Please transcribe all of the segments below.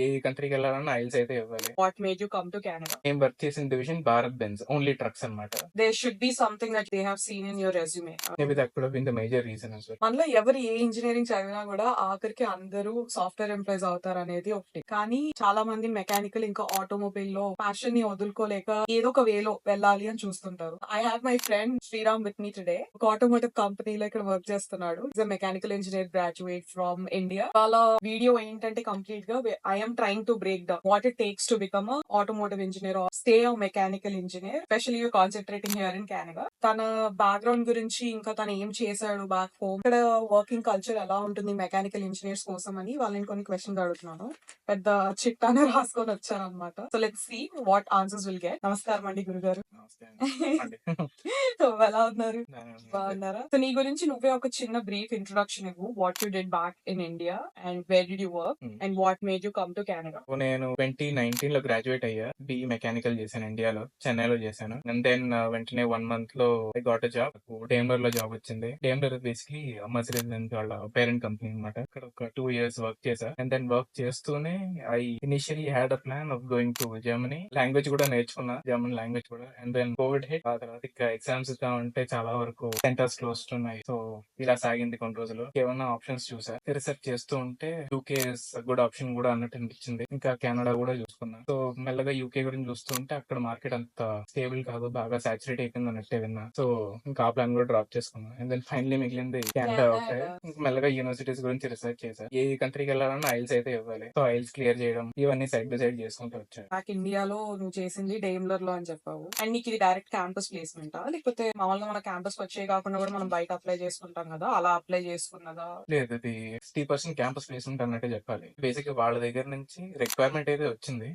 ఏ కంట్రీకి వెళ్ళాలన్నా ఐల్స్ అయితే ఇవ్వాలి. What made you come to Canada? నేను వర్క్ చేసిన division Bharat Benz, only trucks అన్నమాట. There should be something that they have seen in your resume. Maybe that could have been the major reason as well. మనలో ఎవరు ఏ engineering చదివినా కూడా ఆఖరికి అందరూ software employees అవుతారు అనేది ఒకటి. కానీ చాలా మంది మెకానికల్ ఇంకా ఆటోమొబైల్ లో ప్యాషన్ ని వదులుకోలేక ఏదో ఒక వేలో వెళ్ళాలి అని చూస్తుంటారు. I have my friend Sriram with me today. ఒక ఆటోమోటివ్ కంపెనీలో ఇక్కడ వర్క్ చేస్తున్నాడు. Is a mechanical engineer graduate from India. వాళ్ళ వీడియో ఏంటంటే కంప్లీట్ గా I'm trying to break down what it takes to become a automotive engineer or stay a mechanical engineer, specially concentrating here in Canada. తన background గురించి ఇంకా తను ఏం చేశాడు back home, ఇక్కడ వర్కింగ్ కల్చర్ ఎలా ఉంటుంది మెకానికల్ ఇంజనీర్స్ కోసం అని వాళ్ళని కొన్ని క్వశ్చన్స్ అడుగుతున్నాను. పెద్ద చిట్టానే రాసుకొని వచ్చాను అనమాట. So let's see what answers will get. నమస్కారం అండి గురుగారు. ఎలా ఉన్నారు? బాగున్నారా? సో నీ గురించి నువ్వే ఒక చిన్న బ్రీఫ్ ఇంట్రొడక్షన్ ఇవ్వు. What you did back in India and where did you work and what made you come to Canada? నేను 2019 లో గ్రాడ్యుయేట్ అయ్యా. బి మెకానికల్ చేశాను ఇండియాలో, చెన్నైలో చేశాను. అండ్ దెన్ వెంటనే 1 month లో I got a job. Daimler లో జాబ్ వచ్చింది. డేమ్లర్ బేసిక్లీ మర్సిడీస్ బెంజ్ వాళ్ళ పేరెంట్ కంపెనీ అనమాట. ఇక్కడ ఒక 2 years వర్క్ చేశా. అండ్ దెన్ వర్క్ చేస్తూనే I initially had a plan of going to Germany. Language కూడా నేర్చుకున్నా, జర్మన్ లాంగ్వేజ్ కూడా. And then Covid hit. ఆ తర్వాత ఇక ఎగ్జామ్స్ ఉంటే చాలా వరకు సెంటర్స్ క్లోజ్ ఉన్నాయి. సో ఇలా సాగింది కొన్ని రోజులు. ఏమన్నా ఆప్షన్స్ చూసా, రీసెర్చ్ చేస్తూ ఉంటే యూకే గుడ్ ఆప్షన్ కూడా అన్నట్టు అనిపించింది. ఇంకా కెనడా కూడా చూసుకున్నా. సో మెల్లగా యూకే గురించి చూస్తూ ఉంటే అక్కడ మార్కెట్ అంత స్టేబుల్ కాదు, బాగా సాచురేట్ అయిపోయింది అన్నట్టే విన్నా. సో ఇంకా ఆ ప్లాన్ కూడా డ్రాప్ చేసుకున్నా. అండ్ దెన్ ఫైనలీ మిగిలింది కెనడా ఒకటే. ఇంకా మెల్లగా యూనివర్సిటీస్ గురించి రీసెర్చ్ చేశా. ఏ కంట్రీకి వెళ్ళాలన్నా ఐల్స్ అయితే ఇవ్వాలి. సో ఐల్స్ క్లియర్ చేయడం ఇవన్నీ సైడ్ బై సైడ్ చేసుకుంటూ వచ్చాను. బ్యాక్ ఇండియాలో నువ్వు చేసింది డేమ్లర్ లో అని చెప్పావు. అండ్ నీకు ఇది డైరెక్ట్ క్యాంపస్ ప్లేస్మెంటా లేకపోతే మామూలుగా మన క్యాంపస్ వచ్చే కాకుండా కూడా మనం బయట అప్లై చేసుకుంటాం కదా, అలా అప్లై చేసుకున్నదా? లేదు, ఇది 60% క్యాంపస్ ప్లేస్మెంట్ అన్నట్టే చెప్పాలి. బేసిక్ వాళ్ళ దగ్గర నుంచి రిక్వైర్మెంట్ అయితే వచ్చింది,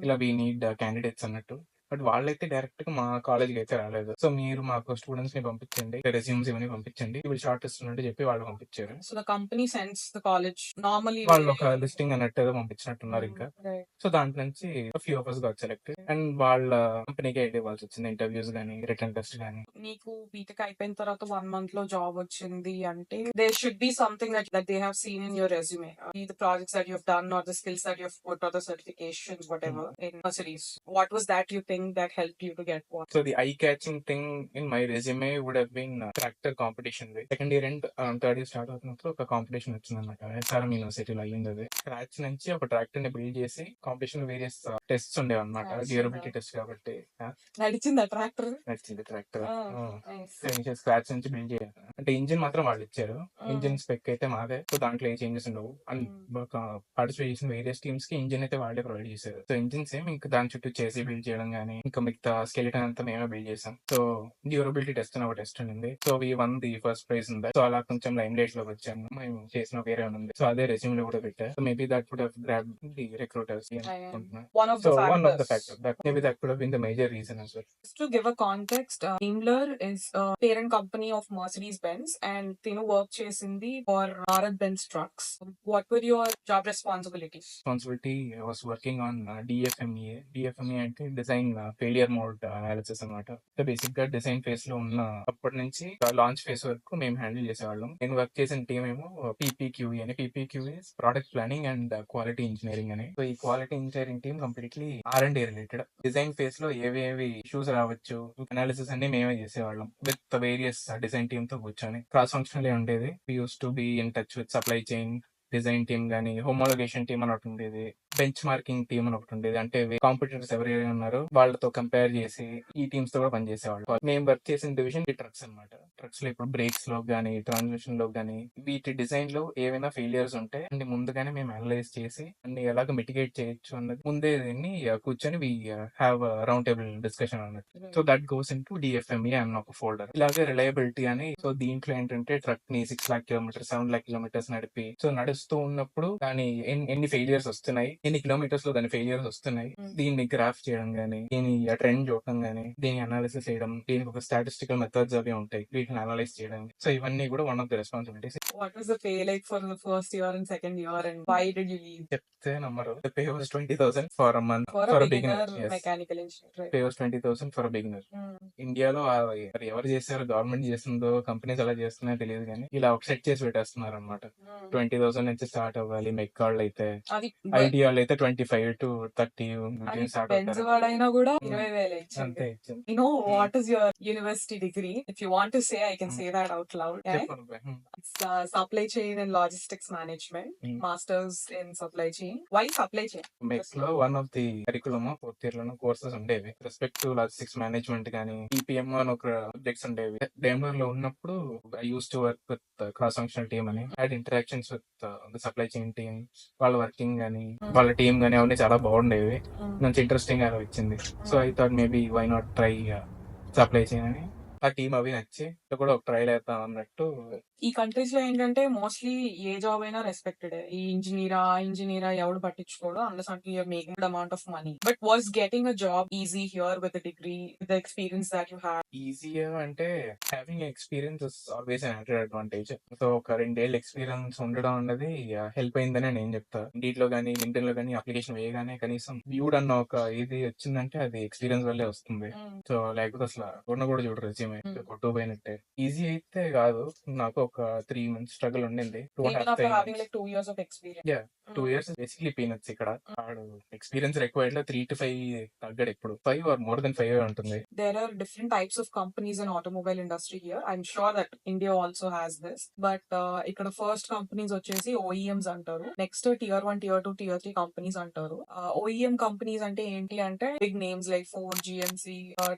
ఇలా వీ నీడ్ క్యాండిడేట్స్ అన్నట్టు. బట్ వాళ్ళైతే డైరెక్ట్ గా మా కాలేజ్ కి అయితే రాలేదు. సో మీరు మాకు స్టూడెంట్స్ ని పంపించండి, రెజ్యూమ్స్ ఇవన్నీ పంపించండి, వీళ్ళు షార్ట్ లిస్ట్ ఉన్నట్టు చెప్పి వాళ్ళు పంపించారు. So the company sends the college normally వాళ్ళు ఒక లిస్టింగ్ అన్నట్టు ఏదో పంపించినట్టున్నారు ఇంకా. సో దాంట్లో నుంచి few of us got selected. And వాళ్ళ కంపెనీకి ఐడి ఇవ్వాల్సి వచ్చింది, ఇంటర్వ్యూస్ గానీ రిటర్న్ టెస్ట్ గానీ. నీకు బీటెక్ అయిపోయిన తర్వాత 1 month లో జాబ్ వచ్చింది అంటే there should be something that they have seen in your resume, the projects that you have done or the skills that you have put or the certifications whatever in Mercedes. What was that you think that helped you to get what? So the eye-catching thing in my resume would have been tractor competition. Second year and third year start అవుతున్నప్పుడు ఒక competition వచ్చిందన్నమాట. SRM యూనివర్సిటీలో అయ్యింది అది. Scratch నుంచి ఒక tractor ని build చేసి కాంపిటీషన్ వేరియస్ టెస్ట్స్ ఉండేవి అనమాట, డ్యూరబిలిటీ టెస్ట్ కాబట్టి. నడిచిందా ట్రాక్టర్? నడిచింది ట్రాక్టర్. స్క్రాచ్ నుంచి బిల్డ్ చేయాలి అంటే ఇంజిన్ మాత్రం వాళ్ళు ఇచ్చారు, ఇంజిన్ స్పెక్ అయితే మాదే. సో దాంట్లో ఏ చేంజెస్ ఉండవు. అండ్ పార్టిసిపేట్ చేసిన వేరియస్ టీమ్స్ కి ఇంజిన్ అయితే వాళ్ళే ప్రొవైడ్ చేశారు. సో ఇంజిన్ సేమ్, ఇంకా దాని చుట్టూ చేసి బిల్డ్ చేయడం గానీ, ఇంకా మిగతా స్కెలిటన్ అంతా మేమే బిల్డ్ చేసాం. సో డ్యూరబిలిటీ టెస్ట్ అని ఒక టెస్ట్ ఉంది. So V one the first prize ఉంది. సో అలా కొంచెం లైమ్ లైట్ లోకి వచ్చాము. మేము చేసిన వేరే ఉంది. సో అదే రెజ్యూమ్ లో కూడా పెట్టా. So maybe that would have grabbed the recruiters. One of So the one of the factors. factors that maybe that could have been the major reason as well. Just to give a context, Daimler is a parent company of Mercedes-Benz and work చేసింది for Bharat-Benz trucks. What were your job responsibilities? Responsibility, I was working on DFMEA. DFMEA అంటే design failure mode analysis అన్నమాట. So basic గా design phase లో ఉన్న అప్పటి నుంచి launch phase వరకు మేము హ్యాండిల్ చేసేవాళ్ళం. నేను వర్క్ చేసిన టీమ్ ఏమో PPQE అని. PPQE product planning and quality engineering అని. సో ఈ quality engineering team completely R&D related. Design phase లో ఏవేవి ఇష్యూస్ రావచ్చు అనాలిసిస్ అన్ని మేమే చేసేవాళ్ళం విత్ వేరియస్ డిజైన్ టీమ్ తో కూర్చొని. క్రాస్ ఫంక్షనల్ ఉండేది. We use to be in touch with supply chain, design team గానీ, హోమోలగేషన్ టీమ్ అని ఒకటి ఉండేది, బెంచ్ మార్కింగ్ టీమ్ అని ఒకటి ఉండేది. అంటే కాంపిటీటర్స్ ఎవరైనా ఉన్నారో వాళ్ళతో కంపేర్ చేసి ఈ టీమ్స్ తో కూడా పనిచేసేవాళ్ళు. మేము వర్క్ చేసిన డివిజన్ ట్రక్స్ అనమాట. ట్రక్స్ లో ఇప్పుడు బ్రేక్స్ లో గానీ, ట్రాన్స్మిషన్ లో గానీ, వీటి డిజైన్ లో ఏవైనా ఫెయిలియర్స్ ఉంటే అన్ని ముందుగానే మేము అనలైజ్ చేసి అన్ని ఎలాగ మిటిగేట్ చేయొచ్చు అన్నది ముందే దీన్ని కూర్చొని we have round table discussion అన్నట్టు. So that goes into DFME అన్న ఒక ఫోల్డర్. ఇలాగే రిలయబిలిటీ అని. సో దీంట్లో ఏంటంటే ట్రక్ ని 6 lakh kilometers 7 lakh kilometers నడిపి, సో నడుస్తూ ఉన్నప్పుడు దాని ఎన్ని ఫెయిలియర్స్ వస్తున్నాయి, ఎన్ని కిలోమీటర్స్ లో దాని ఫెయిలియర్స్ వస్తున్నాయి, దీన్ని గ్రాఫ్ చేయడం గానీ, దీని ట్రెండ్ చూడటం గానీ, దీని అనాలిసిస్ చేయడం, దీనికి ఒక స్టాటిస్టికల్ మెథడ్స్ అవి ఉంటాయి, వీటిని అనలైజ్ చేయడం. సో ఇవన్నీ కూడా one of the responsibilities. What was the pay like for the first year and second year and why did you leave? చెప్తే నమ్మరు. The pay was 20,000 for a month For a beginner Yes. mechanical engineer, right? Pay was 20,000 for a beginner. ఇండియాలో మరి ఎవరు చేశారో, government చేస్తుందో companies ఎలా చేస్తున్నాయో తెలియదు కానీ ఇలా ఒక సెట్ చేసి పెట్టేస్తున్నారు అనమాట. 20,000 నుంచి స్టార్ట్ అవ్వాలి. మెక్ వాళ్ళు అయితే అది ఐటీ వాళ్ళు అయితే 25-30 అది స్టార్ట్ బెంజ్ అవుతారు. వాడైనా కూడా Hmm. 20,000 ఇచ్చింది. అంతే ఇచ్చింది. You know what is your university degree? If you want to say, I can say that out loud. Okay? చెప్పు నువ్వే. It's supply chain and logistics management. Masters in supply chain. Why supply chain? Mechs లో one of the curriculum fourth year లోనూ courses ఉండేవి. Respect to logistics management గానీ PPM అని ఒక subjects ఉండేవి. Daimler లో ఉన్నప్పుడు I use to work with cross functional team అని had interactions with the supply chain team. వాళ్ళ వర్కింగ్ గానీ వాళ్ళ టీమ్ గానీ అవన్నీ చాలా బాగుండేవి. మంచి ఇంట్రెస్టింగ్ గా వచ్చింది. So I thought maybe why not try supply chain అని. ఆ టీమ్ అవి నచ్చి ఇది కూడా ఒక ట్రైల్ వేద్దాం అన్నట్టు. ఈ కంట్రీస్ లో ఏంటంటే మోస్ట్లీ ఏ జాబ్ అయినా రెస్పెక్టెడ్. ఈ ఇంజనీరా ఎవడు పట్టించుకోడు unless until your making good amount of money. But was getting a job easy here with degree with experience that you had? Easy అంటే having experience is always an added advantage. So ఒక 2 ఏళ్ళ experience ఉండడం అన్నది help అయిందని నేను చెప్తా. ఇండిట్ లో గానీ లింక్డ్ఇన్ లో గానీ అప్లికేషన్ వేయగానే కనీసం వ్యూడ్ అన్న ఒక ఇది వచ్చిందంటే అది ఎక్స్పీరియన్స్ వల్లే వస్తుంది. సో లేకపోతే అసలు కూడా చూడరు రెజ్యూమే కొట్టు పోయినట్టే. ఈజీ అయితే కాదు. నాకు ఒక 3 months స్ట్రగుల్ ఉండింది. 2 years of experience. Yeah, 2 years basically peanuts. ఇక్కడ వాడు ఎక్స్పీరియన్స్ రిక్వైర్డ్ లో 3 to 5 తగ్గడు. ఎప్పుడు 5 or more than 5 ఉంటుంది. There are different types of companies in automobile industry here. I'm sure that India also has this. But ఇక్కడ first companies వచ్చేసి OEMs అంటారు. Next tier 1, tier 2, tier 3 companies అంటారు. OEM companies అంటే ఏంటి అంటే big names like Ford, GMC.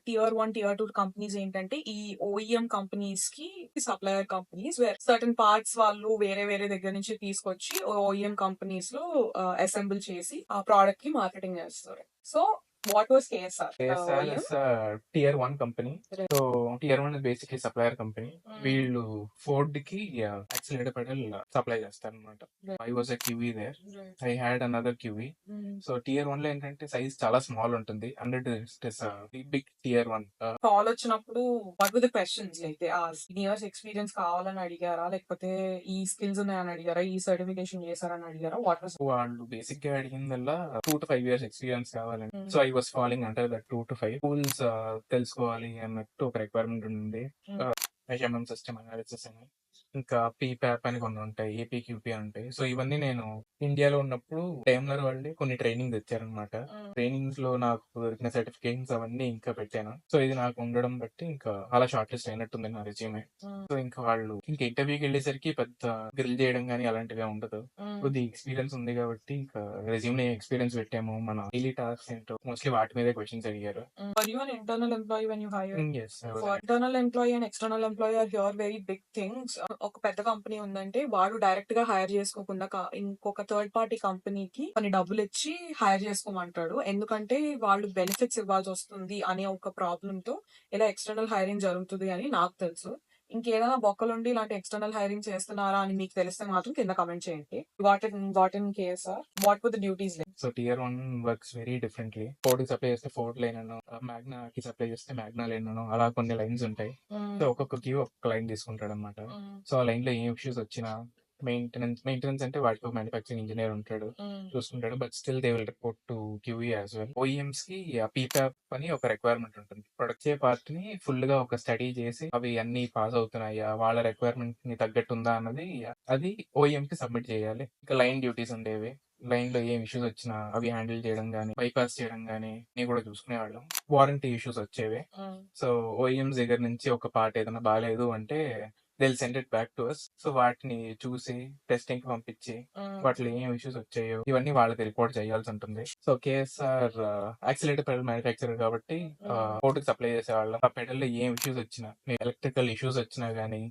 tier 1, tier 2 companies ఏంటంటే ఈ OEM companies కి supplier companies where certain parts వాళ్ళు వేరే దగ్గర నుంచి తీసుకొచ్చి OEM కంపెనీస్ లో అసెంబుల్ చేసి ఆ ప్రోడక్ట్ కి మార్కెటింగ్ చేస్తారు. So what was KSR? KSR is a tier 1 company. So tier 1 is basically supplier company. వీళ్ళు ఫోర్డ్ కి యాక్సిలరేటర్ పెడల్ సప్లై చేస్తారు అనమాట. I was a QE there. I had another QE. So tier 1 లో ఏంటంటే size చాలా small ఉంటుంది. 100 big tier 1. Call వచ్చినప్పుడు what were the questions like years experience కావాలని అడిగారా, లేకపోతే ఈ స్కిల్స్ ఉన్నాయని అడిగారా, ఈ సర్టిఫికేషన్ చేశారని అడిగారా? వాట్ వాస్ వాళ్ళు బేసిక్ గా అడిగిందల్లా 2 to 5 years ఎక్స్పీరియన్స్ కావాలండి. So I was following under that 2 to 5 tools తెలుసుకోవాలి అన్నట్టు ఒక రిక్వైర్మెంట్ ఉంది. మెజర్మెంట్ సిస్టమ్ అనాలిసిస్ అని, ఇంకా PPAP అని కొన్ని ఉంటాయి, APQP అని ఉంటాయి. సో ఇవన్నీ నేను ఇండియాలో ఉన్నప్పుడు డైమ్లర్ వాళ్ళే కొన్ని ట్రైనింగ్ తెచ్చారనమాట. ట్రైనింగ్స్ లో నాకు దొరికిన సర్టిఫికేషన్స్ అవన్నీ ఇంకా పెట్టాను. సో ఇది నాకు ఉండడం బట్టి ఇంకా అలా షార్ట్ లిస్ట్ అయినట్టుంది నా రెజ్యూమే. సో ఇంకా వాళ్ళు ఇంకా ఇంటర్వ్యూకి వెళ్ళేసరికి పెద్ద గ్రిల్ చేయడం కానీ అలాంటివి ఉండదు. కొద్ది ఎక్స్పీరియన్స్ ఉంది కాబట్టి ఇంకా రెజ్యూమ్ ఎక్స్పీరియన్స్ పెట్టాము. మన డైలీ టాస్క్ ఏంటో మోస్ట్లీ వాటి మీదే క్వశ్చన్స్ అడిగారు. Were you an internal employee when you hired? Yes. For internal employee and external employee are here very big things. ఒక పెద్ద కంపెనీ ఉందంటే వాడు డైరెక్ట్ గా హైర్ చేసుకోకుండా ఇంకొక థర్డ్ పార్టీ కంపెనీకి కొన్ని డబ్బులు ఇచ్చి హైర్ చేసుకోమంటాడు. ఎందుకంటే వాళ్ళు బెనిఫిట్స్ ఇవ్వాల్సి వస్తుంది అనే ఒక ప్రాబ్లమ్ తో ఇలా ఎక్స్టర్నల్ హైరింగ్ జరుగుతుంది అని నాకు తెలుసు. ఇంకేదైనా బొక్కలుండి ఇలాంటి ఎక్స్టర్నల్ హైరింగ్ చేస్తున్నారా అని మీకు తెలిస్తే మాత్రం కింద కమెంట్ చేయండి. What in KSR what were the duties like? So tier 1 works very differently. Ford కి సప్లై చేస్తే ఫోర్డ్ లైన్ అనో, మ్యాగ్నా కి సప్లై చేస్తే మ్యాగ్నా లైన్ అనో అలా కొన్ని లైన్స్ ఉంటాయి. సో ఒక్కొక్క క్యూ ఒక్కొక్క లైన్ తీసుకుంటాడు అనమాట. సో ఆ లైన్ లో ఏం ఇష్యూస్ వచ్చినా మెయింటెనెన్స్ అంటే వాటికి ఒక మ్యానుఫాక్చరింగ్ ఇంజనీర్ ఉంటాడు, చూసుకుంటాడు. But still they will report to QE as well. OEMs కి PPAP అని ఒక రిక్వైర్మెంట్ ఉంటుంది. ప్రొడక్ట్ పార్ట్ ని ఫుల్ గా ఒక స్టడీ చేసి అవి అన్ని పాస్ అవుతున్నాయా, వాళ్ళ రిక్వైర్మెంట్ ని తగ్గట్టు ఉందా అన్నది అది OEM కి సబ్మిట్ చేయాలి. ఇంకా లైన్ డ్యూటీస్ ఉండేవి. లైన్ లో ఏం ఇష్యూస్ వచ్చినా అవి హ్యాండిల్ చేయడం గానీ, బైపాస్ చేయడం గానీ నీ కూడా చూసుకునేవాళ్ళం. వారంటీ ఇష్యూస్ వచ్చేవి. సో OEMs దగ్గర నుంచి ఒక పార్ట్ ఏదైనా బాగాలేదు అంటే they'll send it back to us. So వాటిని చూసి టెస్టింగ్ కి పంపించి వాటిలో ఏం ఇష్యూస్ వచ్చాయో ఇవన్నీ వాళ్ళకి రిపోర్ట్ చేయాల్సి ఉంటుంది. So KSR accelerator pedal manufacturer కాబట్టి పోర్ట్ కి సప్లై చేసేవాళ్ళం. ఆ పెడల్ లో ఏం ఇష్యూస్ వచ్చినా, ఎలక్ట్రికల్ ఇష్యూస్ వచ్చినా గానీ,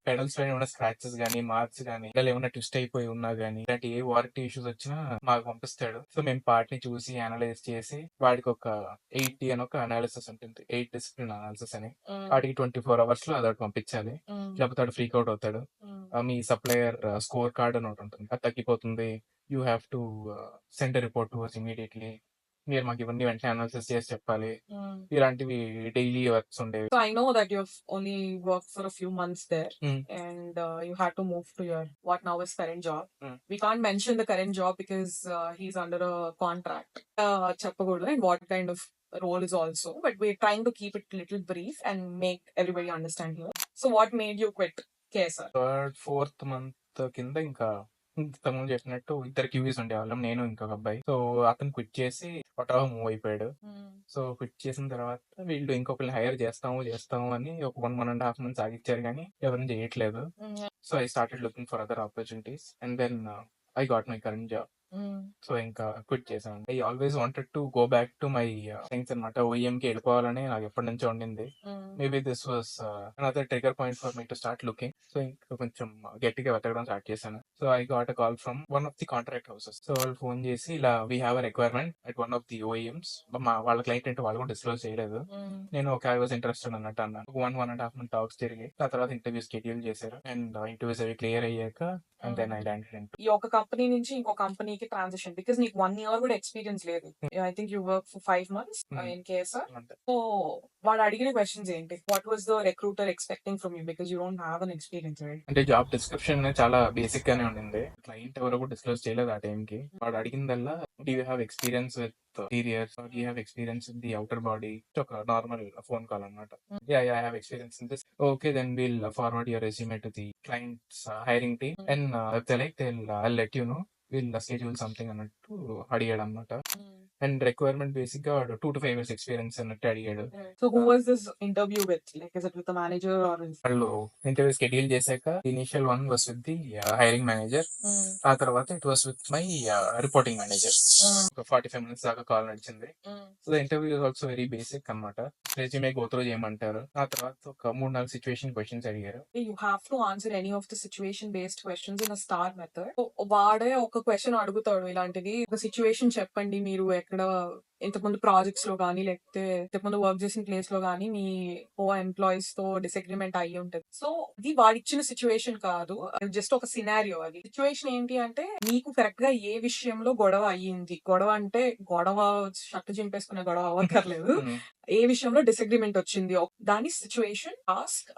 పెడల్స్ పైన ఉన్న స్క్రాచెస్ గానీ, మార్క్స్ గానీ, ఇలా ఏమైనా ట్విస్ట్ అయిపోయి ఉన్నా గానీ, ఇలాంటి ఏ వారంటీ ఇష్యూస్ వచ్చినా మాకు పంపిస్తాడు. సో మేము పార్ట్ ని చూసి అనలైజ్ చేసి వాడికి ఒక 8D అని ఒక అనాలిసిస్ ఉంటుంది, 8 discipline అనాలిసిస్ అని. వాటికి 24 hours లో అదొకటి పంపించాలి. లేకపోతే వాడు ఫ్రీక్ అవుట్ అవుతాడు. మీ సప్లయర్ స్కోర్ కార్డ్ అని ఒకటి ఉంటుంది, అది తగ్గిపోతుంది. You have to send report to us immediately. మీరు మాకు ఇవన్నీ వెంటనే అనాలిసిస్ చేసి చెప్పాలి. ఇలాంటివి డైలీ వర్క్స్ ఉండేవి. So I know that you've only worked for a few months there, and you had to move to your what now is current job. We can't mention the current job because he's under a contract. చెప్పకూడదు and what kind of role is also, but we're trying to keep it little brief and make everybody understand here. So what made you quit KSR? Third, fourth month కింద ఇంకా ఇంతకుముందు చెప్పినట్టు ఇద్దరు cure is ఉండేవాళ్ళం, నేను ఇంకొక అబ్బాయి. సో అతను క్విట్ చేసి ఒటావా మూవ్ అయిపోయాడు. సో క్విట్ చేసిన తర్వాత వీళ్ళు ఇంకొకరిని హైర్ చేస్తాము అని ఒక 1.5 months ఆగిచ్చారు, కానీ ఎవరిని చేయట్లేదు. So I started looking for other opportunities and then I got my current job. So ఇంకా క్విట్ చేశాను. I always wanted to go back to my things అనమాట. ఓఈఎం కి వెళ్ళిపోవాలని నాకు ఎప్పటి నుంచో ఉండింది. Maybe this was another trigger point for me to start looking. So ఇంకా కొంచెం గట్టిగా వెతకడం స్టార్ట్ చేశాను. So I got a call from one of the contract houses. So వాళ్ళు ఫోన్ చేసి ఇలా we have a requirement at one of the ఓఈఎంస్. వాళ్ళ client అంటే వాళ్ళు కూడా డిస్క్లోజ్ చేయలేదు. నేను ఒక ఐ వాజ్ ఇంట్రెస్టెడ్ అన్నట్టు అన్నాను. 1.5 month టాక్స్ జరిగి ఆ తర్వాత ఇంటర్వ్యూ షెడ్యూల్ చేశారు అండ్ ఇంటర్వ్యూస్ అవి క్లియర్ అయ్యాక అండ్ దెన్ ఐ ల్యాండెడ్. ఈ ఒక కంపెనీ నుంచి ఇంకో కంపెనీకి ట్రాన్సిషన్, బికాస్ నీకు 1 year కూడా ఎక్స్పీరియన్స్ లేదు. I think you work for 5 months in case. So వాడు అడిగిన క్వశ్చన్స్ ఏంటి? What was the recruiter expecting from you, because you don't have an experience, right? అంటే జాబ్ డిస్క్రిప్షన్ చాలా బేసిక్ గానే ఉండింది. క్లయింట్ ఎవరో కూడా డిస్క్లోజ్ చేయలేదు ఆ టైం కి. వాడు అడిగిందల్లా do you have experience with interiors, do you have experience with the outer body. ఒక నార్మల్ ఫోన్ కాల్ అన్నమాట. Yeah I have experience in this. Okay then will forward your resume to the clients hiring team and I let you know, will schedule something అన్నట్టు అడిగాడు అనమాట. And requirement basic గా 2 to 5 years experience అన్నట్టు అడిగాడు. So who was this interview with? Like is it with the manager or వాళ్ళు interview schedule చేశాక initial one was with the hiring manager. ఆ తర్వాత it was with my reporting manager. ఒక 45 minutes దాకా call నడిచింది. So the interview is also very basic అన్నమాట. Resume go through చేయమంటారు. ఆ తర్వాత ఒక 3-4 సిచ్యువేషన్ క్వశ్చన్స్ అడిగారు. You have to answer any of the situation based questions in a star method. వాడే ఒక క్వశ్చన్ అడుగుతాడు ఇలాంటిది, ఒక సిచ్యువేషన్ చెప్పండి, మీరు ఎక్కడ ఇంతకుముందు ప్రాజెక్ట్స్ లో కానీ లేకపోతే ఇంతకుముందు వర్క్ చేసిన ప్లేస్ లో కానీ మీ ఎంప్లాయీస్ తో డిసగ్రిమెంట్ అయ్యి ఉంటుంది. సో ఇది వాడిచ్చిన సిచ్యువేషన్ కాదు, జస్ట్ ఒక సినారియో. అది సిచ్యువేషన్ ఏంటి అంటే, మీకు కరెక్ట్ గా ఏ విషయంలో గొడవ అయ్యింది. గొడవ అంటే గొడవ షర్ట్ చింపేసుకునే గొడవ అవ్వక్కర్లేదు. ఏ విషయంలో డిసగ్రిమెంట్ వచ్చింది, దాని సిచ్యువేషన్ టాస్క్.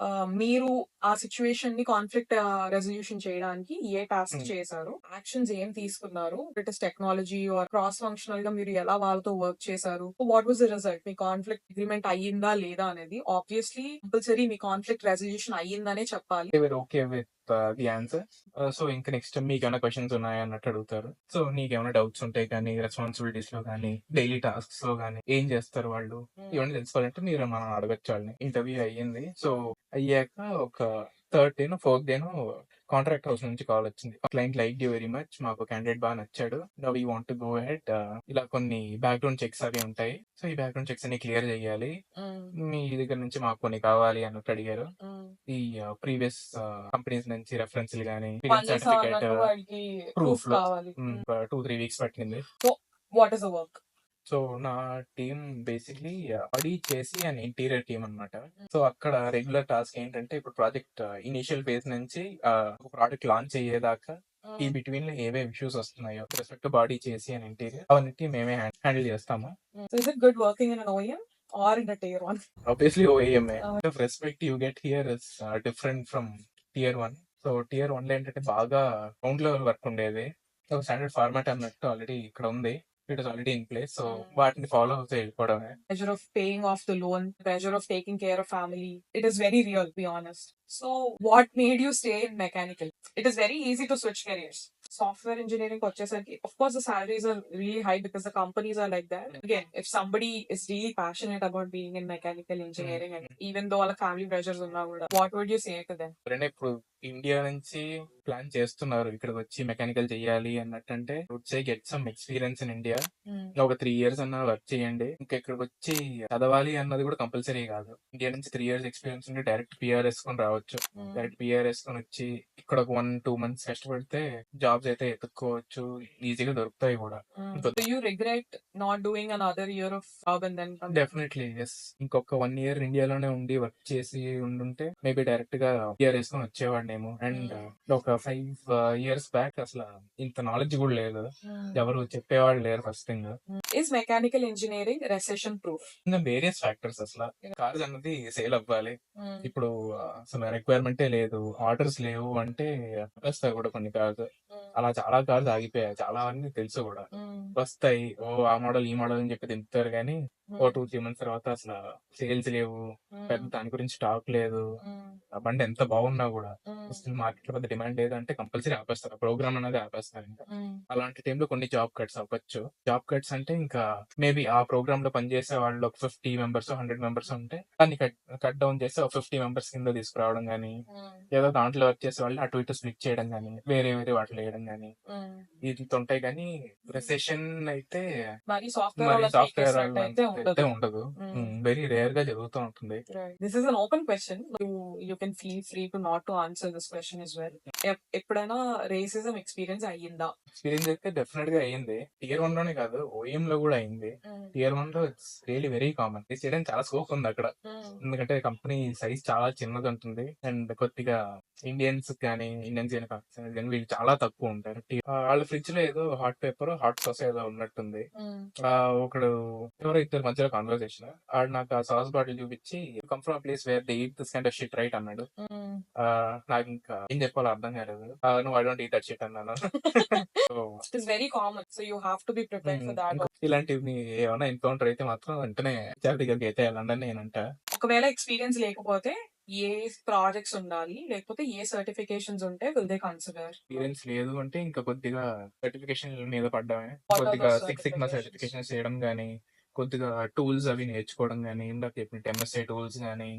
మీరు ఆ సిచ్యువేషన్ ని కాన్ఫ్లిక్ట్ రెజల్యూషన్ చేయడానికి ఏ టాస్క్ చేశారు, యాక్షన్స్ ఏం తీసుకున్నారు, it is technology are cross functional గా మీరు ఎలా వాళ్ళతో వర్క్ చేశారు, what was the result, me conflict agreement అయ్యిందా లేదా అనేది. ఆబ్వియస్లీ కంపల్సరీ మీ కాన్ఫ్లిక్ట్ రెజల్యూషన్ అయ్యిందనే చెప్పాలి. Okay with the answer. So ఇంకా నెక్స్ట్ మీకు ఏమైనా క్వశ్చన్స్ ఉన్నాయా అన్నట్టు అడుగుతారు. సో నీకేమైనా డౌట్స్ ఉంటాయి కానీ, రెస్పాన్సిబిలిటీస్ లో కానీ, డైలీ టాస్క్స్ లో కానీ ఏం చేస్తారు వాళ్ళు, ఇవన్నీ తెలుసుకోవాలంటే మీరు మనం అడగచ్చు వాళ్ళని. ఇంటర్వ్యూ అయ్యింది. సో అయ్యాక ఒక థర్డ్ డేనో ఫోర్త్ డేనో కాంట్రాక్ట్ హౌస్ నుంచి కాల్ వచ్చింది. Client like you very much, మాకు క్యాండిడేట్ బాగా నచ్చాడు, now we want to go head. ఇలా కొన్ని బ్యాక్గ్రౌండ్ చెక్స్ అవి ఉంటాయి. సో ఈ బ్యాక్గ్రౌండ్ చెక్స్ అన్ని క్లియర్ చేయాలి, మీ దగ్గర నుంచి మాకు కొన్ని కావాలి అన్నట్టు అడిగారు. ఈ ప్రీవియస్ కంపెనీస్ నుంచి రెఫరెన్స్లు కానీ, సర్టిఫికేట్, ప్రూఫ్ లో 2-3 వీక్స్ పట్టింది. What is the work? So నా టీమ్ బేసిక్లీ ఆడి చేసి అండ్ ఇంటీరియర్ టీమ్ అన్నమాట. సో అక్కడ రెగ్యులర్ టాస్క్ ఏంటంటే, ఇప్పుడు ప్రాజెక్ట్ ఇనిషియల్ ఫేజ్ నుంచి ఒక ప్రాజెక్ట్ లాంచ్ అయ్యేదాకా ఈ బిట్వీన్ లో ఏవే ఇష్యూస్ వస్తున్నాయో రెస్పెక్ట్ బాడీ చేసి అండ్ ఇంటీరియర్ అవన్నీ మేమే హ్యాండిల్ చేస్తాము. Is it good working in an OEM or in a tier 1? Obviously OEM. The respect you get here is different from tier 1. So tier 1 లో ఏంటంటే బాగా గ్రౌండ్ లెవెల్ వర్క్ ఉండేది. ఒక standard format అన్నట్టు already ఇక్కడ ఉంది, it is already in place. So వాటిని follow అవుతూ వెళ్ళిపోవడమే. Pressure of paying off the loan, pressure of taking care of family, it is very real, to be honest. So what made you stay in mechanical? It is very easy to switch careers. Software engineering వచ్చేసరికి, of course the salaries are really high because the companies are like that. Again, if somebody is really passionate about being in mechanical engineering and even though all the family pressures ఉన్నా కూడా, what would you say to them? ఇప్పుడు India నుంచి plan చేస్తున్నారు ఇక్కడికి వచ్చి mechanical చేయాలి అన్నట్టంటే, వచ్చే get some experience in India. ఒక 3 years అన్న వర్క్ చేయండి. ఇంకా ఇక్కడికి వచ్చి చదవాలి అన్నది కూడా కంపల్సరీ కాదు. ఇండియా నుంచి 3 years ఎక్స్పీరియన్స్ ఉంటే డైరెక్ట్ పిఆర్ వేసుకొని రావచ్చు. డైరెక్ట్ పిఆర్ వేసుకొని వచ్చి ఇక్కడ ఒక 1-2 months కష్టపడితే జాబ్స్ అయితే ఎత్తుక్కోవచ్చు, ఈజీగా దొరుకుతాయి కూడా. Do you regret not doing another year of job and then come? Definitely yes. ఇంకొక 1 year ఇండియాలోనే ఉండి వర్క్ చేసి ఉండుంటే మేబీ డైరెక్ట్ గా పిఆర్ వేసుకొని వచ్చేవాడినేమో. అండ్ ఒక 5 years బ్యాక్ అసలు ఇంత నాలెడ్జ్ కూడా లేదు, ఎవరు చెప్పేవాళ్ళు లేరు first thing. Is mechanical engineering recession proof? Various factors. అసలు కార్స్ అన్నది సేల్ అవ్వాలి. ఇప్పుడు అసలు రిక్వైర్మెంటే లేదు, ఆర్డర్స్ లేవు అంటే వస్తాయి కూడా కొన్ని కార్స్. అలా చాలా కార్స్ ఆగిపోయాయి, చాలా అన్ని తెలుసు కూడా. వస్తాయి, ఓ ఆ మోడల్ ఈ మోడల్ అని చెప్పి దింపుతారు కానీ ఓ 2-3 మంత్స్ తర్వాత అసలు సేల్స్ లేవు, పెద్ద దాని గురించి టాక్ లేదు. ఆ బండి ఎంత బాగున్నా కూడా అసలు మార్కెట్ లో పెద్ద డిమాండ్ లేదు అంటే కంపల్సరీ ఆపేస్తారు, ప్రోగ్రామ్ అనేది ఆపేస్తారు. ఇంకా అలాంటి టైంలో కొన్ని జాబ్ కట్స్ అవ్వచ్చు. జాబ్ కట్స్ అంటే ఇంకా మేబీ ఆ ప్రోగ్రామ్ లో పనిచేసే వాళ్ళు ఒక 50 మెంబర్స్ 100 మెంబర్స్ ఉంటే దాన్ని కట్ డౌన్ చేసి ఒక 50 మెంబర్స్ కింద తీసుకురావడం గానీ, ఏదో దాంట్లో వర్క్ చేసే వాళ్ళు అటు ఇటు స్ప్లిట్ చేయడం గానీ, వేరే వేరే వాటిలో వేయడం గానీ ఇది ఉంటాయి. కానీ రెసెషన్ అయితే మరి మరి సాఫ్ట్వేర్ సాఫ్ట్వేర్ అయితే అయితే ఉండదు. వెరీ రేర్ గా జరుగుతూ ఉంటుంది. This is an open question. You can feel free to not to answer this question is well. ఎప్పుడైనా రేసిజం ఎక్స్పీరియన్స్ అయ్యిందా? ఎక్స్పీరియన్స్ అయితే డెఫినెట్ గా అయ్యింది. టియర్ 1 లోనే కాదు, ఓఎం లో కూడా అయింది. టియర్ 1 లో ఇట్స్ రియలీ వెరీ కామన్. ఇది చేయడానికి చాలా స్కోప్ ఉంది అక్కడ. ఎందుకంటే కంపెనీ సైజ్ చాలా చిన్నది ఉంటుంది అండ్ కొద్దిగా ఇండియన్స్ కానీ ఇండియన్స్ కానీ వీళ్ళు చాలా తక్కువ ఉంటారు. వాళ్ళ ఫ్రిడ్జ్ లో ఏదో హాట్ పేపర్ హాట్ సాస్ ఏదో ఉన్నట్టుంది. ఒకడు ఎవరో ఇద్దరు మధ్యలో కాన్వర్సేషన్, ఆడు నాకు ఆ సాస్ బాటిల్ చూపించి come from place where they eat this kind of shit right అన్నాడు. నాకు ఇంకా ఏం చెప్పాలో అర్థం కాలేదు. నువ్వు I don't eat that shit అన్నాను. It is very common, so you have to be prepared for that. ఇలాంటివి ఏమైనా ఎన్కౌంటర్ అయితే మాత్రం వెంటనే హెచ్ఆర్ దగ్గరికి అయితే వెళ్ళండి నేను అంట. ఒకవేళ ఎక్స్పీరియన్స్ లేకపోతే ఏ ప్రాజెక్ట్స్ ఉండాలి, లేకపోతే ఏ సర్టిఫికేషన్స్ ఉంటే విల్ దే కన్సిడర్? ఎక్స్పీరియన్స్ లేదు అంటే ఇంకా కొద్దిగా సర్టిఫికేషన్ మీద పడ్డమే. కొద్దిగా 6 సిగ్మా సర్టిఫికేషన్ చేయడం గానీ, కొద్దిగా టూల్స్ అవి నేర్చుకోవడం గానీ, ఇందాక చెప్పినట్టు ఎంఎస్ఐ టూల్స్ గానీ,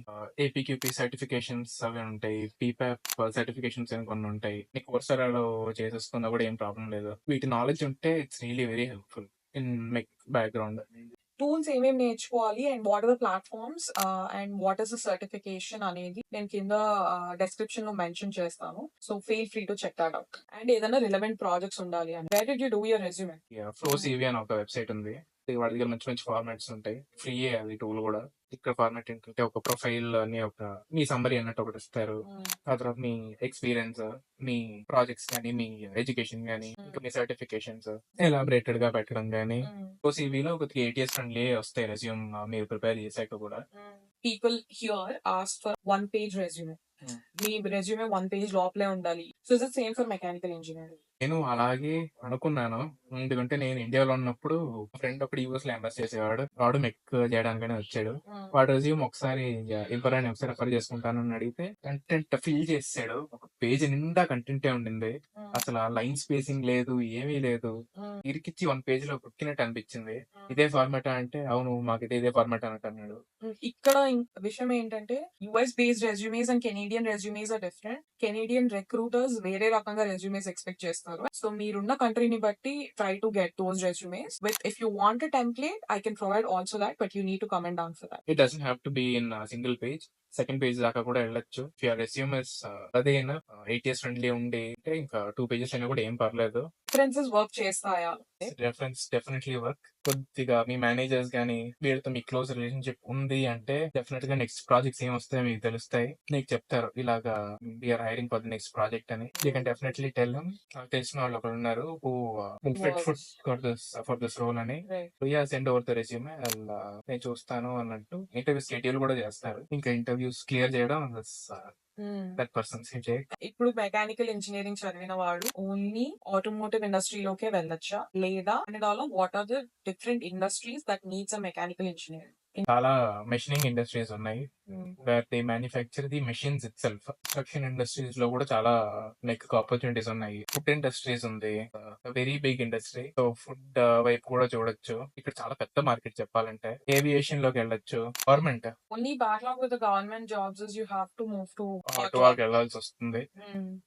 ఏపీక్యూపీ సర్టిఫికేషన్స్ అవి ఉంటాయి, పీపాప్ సర్టిఫికేషన్స్ అని కొన్ని ఉంటాయి. నీకు కోర్సెరాలో చేసేసుకున్నా కూడా ఏం ప్రాబ్లం లేదు. వీటి నాలెడ్జ్ ఉంటే it's really very helpful in mech background. Tools ఏమేమి నేర్చుకోవాలి and what are the platforms and what is the certification అనేది నేను కింద డెస్క్రిప్షన్ లో మెన్షన్ చేస్తాను. So feel free to check that out. And ఏదైనా రిలవెంట్ ప్రాజెక్ట్స్ ఉండాలి అని, where did you do your resume? FlowCV అని ఒక వెబ్సైట్ ఉంది. వాడి దగ్గర మంచి మంచి ఫార్మాట్స్ ఉంటాయి, ఫ్రీ అది టూల్ కూడా. ఇక్కడ ఫార్మాట్ ఏంటంటే ఒక ప్రొఫైల్ అని ఒక మీ సమ్మరీ అన్నట్టు ఒకటి ఇస్తారు. ఆ తర్వాత మీ ఎక్స్పీరియన్స్, మీ ప్రాజెక్ట్స్ కానీ, మీ ఎడ్యుకేషన్ కానీ, మీ సర్టిఫికేషన్స్ ఎలాబరేటెడ్ గా పెట్టడం కానీ. ఓసీవీలో ఒక 3-8 years ఫ్రెండ్లీ వస్తాయి రెజ్యూమ్ మీరు ప్రిపేర్ చేశాక కూడా. People here ask for 1 page resume. Me resume 1 page లోపలే ఉండాలి. So is it same for mechanical engineering? నేను అలాగే అనుకున్నాను. ఎందుకంటే నేను ఇండియాలో ఉన్నప్పుడు ఫ్రెండ్ ఒకటి యూఎస్ లో ఎంబస్ చేసేవాడు. వాడు మెక్ చేయడానికనే వచ్చాడు. వాడు రెజ్యూమ్ ఒకసారి ఇవ్వరని ఒకసారి రెఫర్ చేసుకుంటానని అడిగితే కంటెంట్ ఫిల్ చేసాడు. ఒక పేజ్ నిండా కంటెంటే ఉండింది. అసలు ఆ లైన్ స్పేసింగ్ లేదు, ఏమీ లేదు. ఇరికిచ్చి 1 page లో కుక్కినట్టు అనిపించింది. ఇదే ఫార్మాట్ అంటే అవును మాకైతే ఇదే ఫార్మాట్ అన్నట్టు అన్నాడు. ఇక్కడ విషయం ఏంటంటే US based resumes and Canadian resumes are different. Canadian recruiters వేరే రకంగా రెజ్యూమేస్ ఎక్స్పెక్ట్ చేస్తారు. సో మీరున్న కంట్రీని బట్టి try to get those resumes with if you want a template I can provide also that, but you need to comment down for that. It doesn't have to be in single page, second page దాకా కూడా వెళ్ళొచ్చు. If your resume is అదేనా 8 years friendly ఉండి అంటే ఇంకా 2 pages అయినా కూడా ఏం పర్లేదు. రిఫరెన్సెస్ వర్క్ చేస్తాయా? Reference definitely work. కొద్దిగా మీ మేనేజర్స్ గానీ వీళ్ళతో మీ క్లోజ్ రిలేషన్షిప్ ఉంది అంటే డెఫినెట్ గా నెక్స్ట్ ప్రాజెక్ట్స్ ఏం వస్తాయో మీకు తెలుస్తాయి. నీకు చెప్తారు ఇలాగా we are hiring for the next project అని. You can definitely tell them. తెలిసిన వాళ్ళు ఒకరు ఉన్నారు who fit for this role అని. సెండ్ ఓవర్ ద రెస్యూమే, నేను చూస్తాను అన్నట్టు ఇంటర్వ్యూ షెడ్యూల్ కూడా చేస్తారు. ఇంకా ఇంటర్వ్యూస్ క్లియర్ చేయడం దట్ పర్సన్స్. ఇప్పుడు మెకానికల్ ఇంజనీరింగ్ చదివిన వాడు ఓన్లీ ఆటోమోటివ్ ఇండస్ట్రీలోకే వెళ్ళొచ్చా, లేదా అనేది what are the different industries that needs a mechanical engineer? చాలా మెషినింగ్ ఇండస్ట్రీస్ ఉన్నాయి where they manufacture the machines itself. Construction industries లో కూడా చాలా లైక్ ఆపర్చునిటీస్ ఉన్నాయి. ఫుడ్ ఇండస్ట్రీస్ ఉంది, very big industry. So food వైపు కూడా చూడొచ్చు. ఇక్కడ చాలా పెద్ద మార్కెట్ చెప్పాలంటే. ఏవియేషన్ లోకి వెళ్ళొచ్చు. Government only backlog with government jobs is you have to move to work వెళ్ళాల్సి వస్తుంది.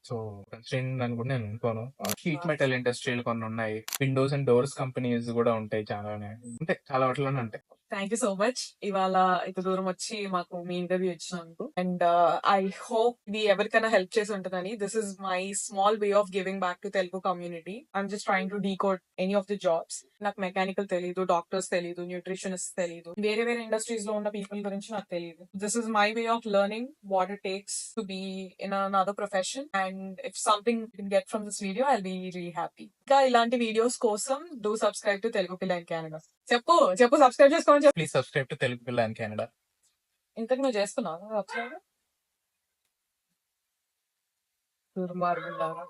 సో కన్స్ట్రక్షన్ అని కూడా నేను అనుకోను. షీట్ మెటల్ ఇండస్ట్రీలు కొన్ని ఉన్నాయి. విండోస్ అండ్ డోర్స్ కంపెనీస్ కూడా ఉంటాయి చాలానే. అంటే చాలా వాటిలోనే ఉంటాయి. థ్యాంక్ యూ సో మచ్ ఇవాళ ఇంత దూరం వచ్చి మాకు మీ ఇంటర్వ్యూ ఇచ్చినందుకు. అండ్ ఐ హోప్ ఇది ఎవరికైనా హెల్ప్ చేసి ఉంటుందని. This is my small way of giving back to Telugu community. I'm just trying to decode any of the jobs. నాకు మెకానికల్ తెలీదు, డాక్టర్స్ తెలీదు, న్యూట్రిషనిస్ట్ తెలీదు, వేరే వేరే ఇండస్ట్రీస్ లో ఉన్న పీపుల్ గురించి నాకు తెలియదు. This is my way of learning what it takes to be in another profession. And if something you can get from this video I'll be really happy. ఇంకా ఇలాంటి వీడియోస్ కోసం డూ సబ్స్క్రైబ్ టు తెలుగు పిల్ల in Canada. చెప్పు subscribe చేసుకోమని చెప్పు. Please subscribe to Telugu పిల్ల in Canada. ఇంతకు నువ్వు చేస్తున్నావు సబ్స్క్రైబ్? దుర్మార్గులారా.